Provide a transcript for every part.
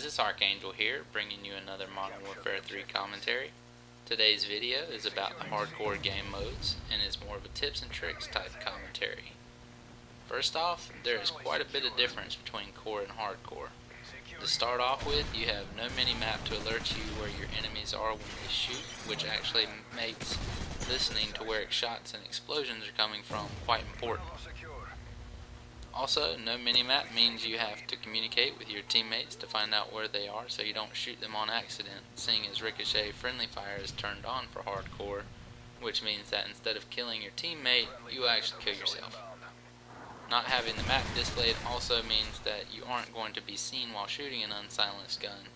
it's Archangel here, bringing you another Modern Warfare 3 commentary. Today's video is about the hardcore game modes, and is more of a tips and tricks type commentary. First off, there is quite a bit of difference between core and hardcore. To start off with, you have no mini-map to alert you where your enemies are when they shoot, which actually makes listening to where shots and explosions are coming from quite important. Also, no minimap means you have to communicate with your teammates to find out where they are so you don't shoot them on accident, seeing as ricochet friendly fire is turned on for hardcore, which means that instead of killing your teammate, you actually kill yourself. Not having the map displayed also means that you aren't going to be seen while shooting an unsilenced gun,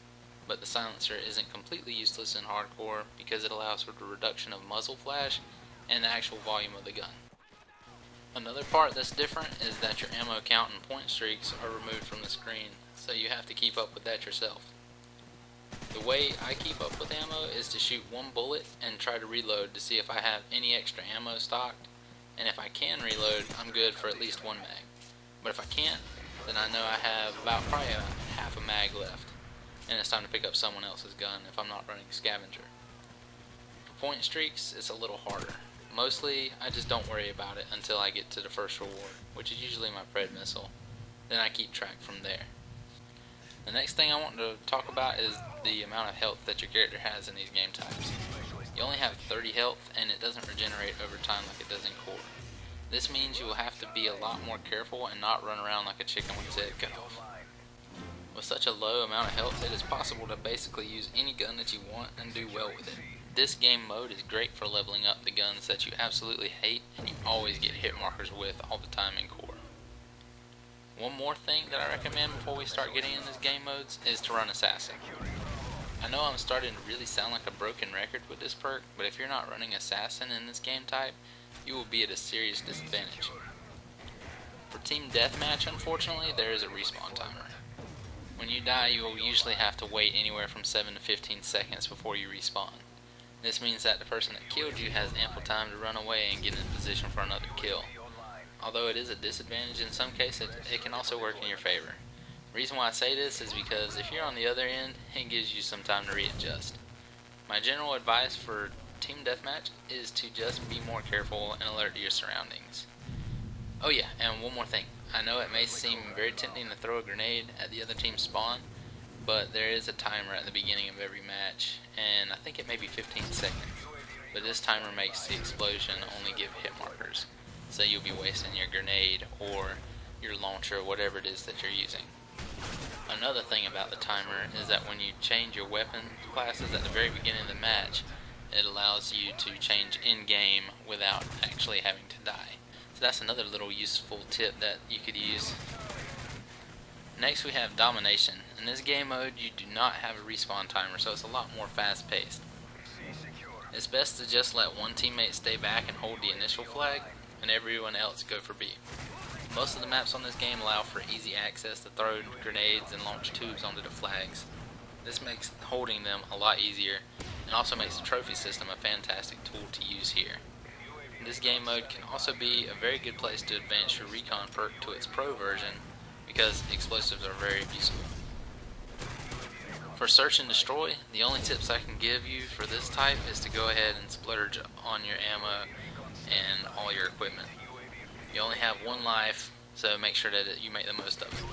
but the silencer isn't completely useless in hardcore because it allows for the reduction of muzzle flash and the actual volume of the gun. Another part that's different is that your ammo count and point streaks are removed from the screen, so you have to keep up with that yourself. The way I keep up with ammo is to shoot one bullet and try to reload to see if I have any extra ammo stocked, and if I can reload, I'm good for at least one mag. But if I can't, then I know I have probably half a mag left, and it's time to pick up someone else's gun if I'm not running scavenger. For point streaks, it's a little harder. Mostly, I just don't worry about it until I get to the first reward, which is usually my Pred missile. Then I keep track from there. The next thing I want to talk about is the amount of health that your character has in these game types. You only have 30 health, and it doesn't regenerate over time like it does in core. This means you will have to be a lot more careful and not run around like a chicken with its head cut off. With such a low amount of health, it is possible to basically use any gun that you want and do well with it. This game mode is great for leveling up the guns that you absolutely hate and you always get hit markers with all the time in core. One more thing that I recommend before we start getting in this game modes is to run Assassin. I know I'm starting to really sound like a broken record with this perk, but if you're not running Assassin in this game type, you will be at a serious disadvantage. For Team Deathmatch, unfortunately, there is a respawn timer. When you die, you will usually have to wait anywhere from 7 to 15 seconds before you respawn. This means that the person that killed you has ample time to run away and get in position for another kill. Although it is a disadvantage in some cases, it can also work in your favor. The reason why I say this is because if you're on the other end, it gives you some time to readjust. My general advice for Team Deathmatch is to just be more careful and alert to your surroundings. Oh yeah, and one more thing. I know it may seem very tempting to throw a grenade at the other team's spawn, but there is a timer at the beginning of every match, and I think it may be 15 seconds. But this timer makes the explosion only give hit markers, so you'll be wasting your grenade or your launcher, whatever it is that you're using. Another thing about the timer is that when you change your weapon classes at the very beginning of the match, it allows you to change in-game without actually having to die. So that's another little useful tip that you could use. Next we have Domination. In this game mode you do not have a respawn timer, so it's a lot more fast paced. It's best to just let one teammate stay back and hold the initial flag, and everyone else go for B. Most of the maps on this game allow for easy access to throw grenades and launch tubes onto the flags. This makes holding them a lot easier, and also makes the trophy system a fantastic tool to use here. This game mode can also be a very good place to advance your recon perk to its pro version, because explosives are very useful. For search and destroy, the only tips I can give you for this type is to go ahead and splurge on your ammo and all your equipment. You only have one life, so make sure that you make the most of it.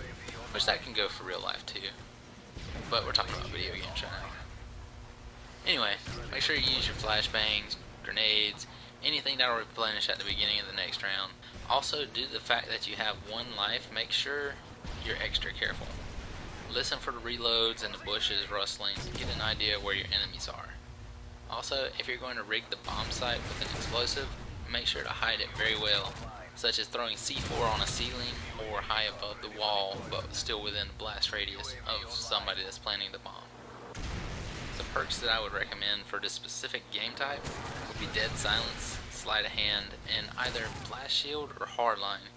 Which that can go for real life too, but we're talking about video games right now. Anyway, make sure you use your flashbangs, grenades, anything that will replenish at the beginning of the next round. Also, due to the fact that you have one life, make sure you're extra careful. Listen for the reloads and the bushes rustling to get an idea where your enemies are. Also, if you're going to rig the bomb site with an explosive, make sure to hide it very well, such as throwing C4 on a ceiling or high above the wall but still within the blast radius of somebody that's planting the bomb. The perks that I would recommend for this specific game type would be Dead Silence, Sleight of Hand, and either Blast Shield or Hardline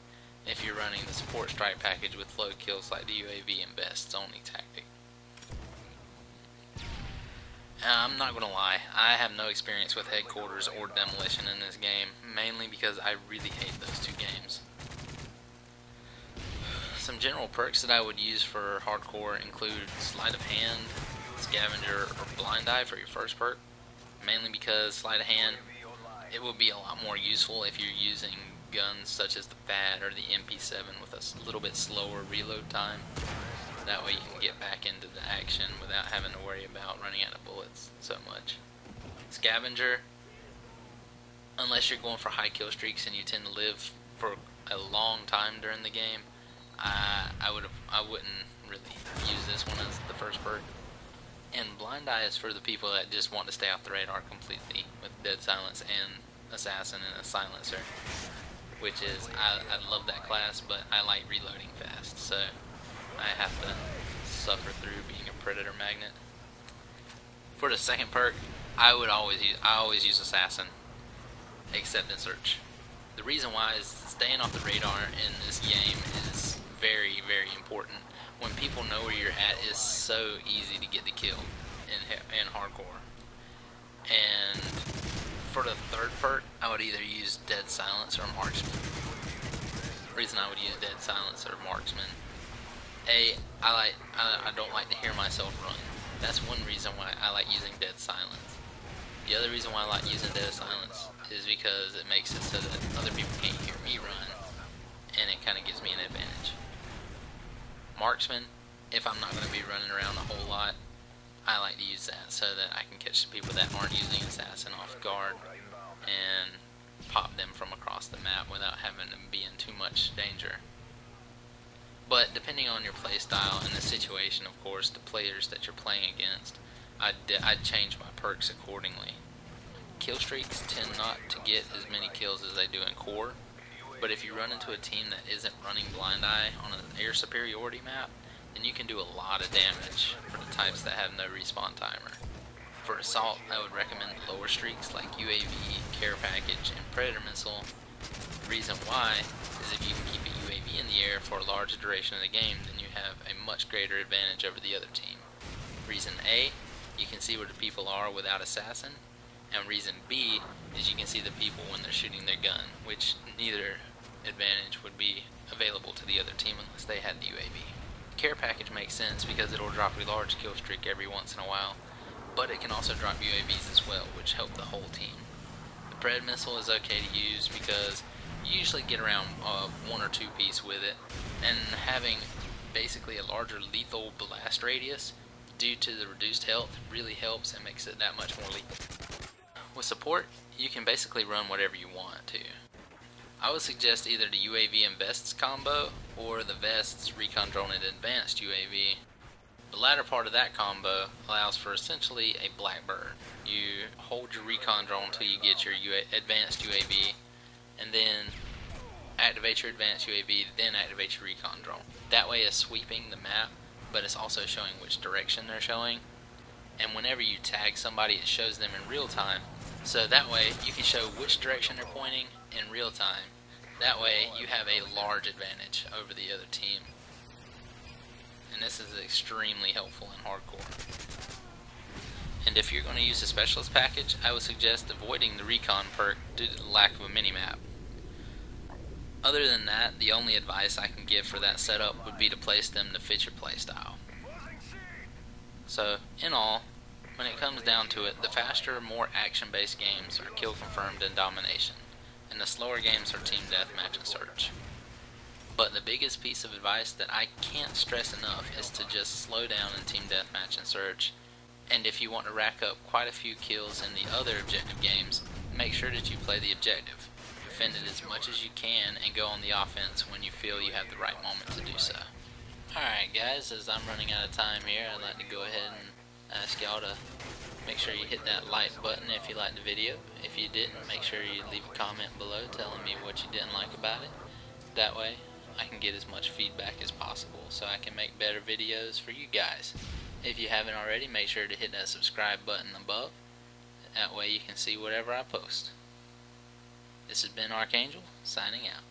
if you're running the support strike package with flow kills like the UAV and Best's only tactic. I'm not gonna lie, I have no experience with Headquarters or Demolition in this game, mainly because I really hate those two games. Some general perks that I would use for hardcore include sleight of hand, scavenger, or blind eye for your first perk. Mainly because sleight of hand, it will be a lot more useful if you're using guns such as the FAT or the MP7 with a little bit slower reload time. That way you can get back into the action without having to worry about running out of bullets so much. Scavenger, unless you're going for high kill streaks and you tend to live for a long time during the game, I wouldn't really use this one as the first perk. And blind eye is for the people that just want to stay off the radar completely with dead silence and assassin and a silencer, which is I love that class, but I like reloading fast, so I have to suffer through being a predator magnet. For the second perk, I always use assassin, except in search. The reason why is staying off the radar in this game is very, very important. When people know where you're at, it's so easy to get the kill in hardcore. And for the third perk, I would either use dead silence or marksman. The reason I would use dead silence or marksman, I don't like to hear myself run. That's one reason why I like using dead silence. The other reason why I like using dead silence is because it makes it so that other people can't hear me run, and it kind of gives me an advantage. Marksman, if I'm not going to be running around a whole lot, I like to use that so that I can catch the people that aren't using assassin off guard and pop them from across the map without having to be in too much danger. But depending on your playstyle and the situation, of course, the players that you're playing against, I'd change my perks accordingly. Kill streaks tend not to get as many kills as they do in core, but if you run into a team that isn't running blind eye on an air superiority map, then you can do a lot of damage for the types that have no respawn timer. For assault, I would recommend the lower streaks like UAV, care package, and predator missile. The reason why is if you can keep a UAV in the air for a large duration of the game, then you have a much greater advantage over the other team. Reason A, you can see where the people are without assassin, and reason B is you can see the people when they're shooting their gun, which neither advantage would be available to the other team unless they had the UAV. Care package makes sense because it'll drop a large kill streak every once in a while, but it can also drop UAVs as well, which help the whole team. The Pred missile is okay to use because you usually get around 1 or 2 piece with it, and having basically a larger lethal blast radius due to the reduced health really helps and makes it that much more lethal. With support, you can basically run whatever you want to. I would suggest either the UAV and vests combo or the vests, recon drone, and advanced UAV. The latter part of that combo allows for essentially a blackbird. You hold your recon drone until you get your advanced UAV, and then activate your advanced UAV, then activate your recon drone. That way it's sweeping the map, but it's also showing which direction they're showing. And whenever you tag somebody, it shows them in real time. So that way you can show which direction they're pointing in real time. That way you have a large advantage over the other team. And this is extremely helpful in hardcore. And if you're going to use a specialist package, I would suggest avoiding the recon perk due to the lack of a minimap. Other than that, the only advice I can give for that setup would be to place them to fit your playstyle. So, in all, when it comes down to it, the faster, more action-based games are kill confirmed and domination, and the slower games are team deathmatch and search. But the biggest piece of advice that I can't stress enough is to just slow down in team deathmatch and search, and if you want to rack up quite a few kills in the other objective games, make sure that you play the objective. Defend it as much as you can and go on the offense when you feel you have the right moment to do so. Alright guys, as I'm running out of time here, I'd like to go ahead and ask y'all to make sure you hit that like button if you liked the video. If you didn't, make sure you leave a comment below telling me what you didn't like about it. That way, I can get as much feedback as possible so I can make better videos for you guys. If you haven't already, make sure to hit that subscribe button above. That way you can see whatever I post. This has been Archangel, signing out.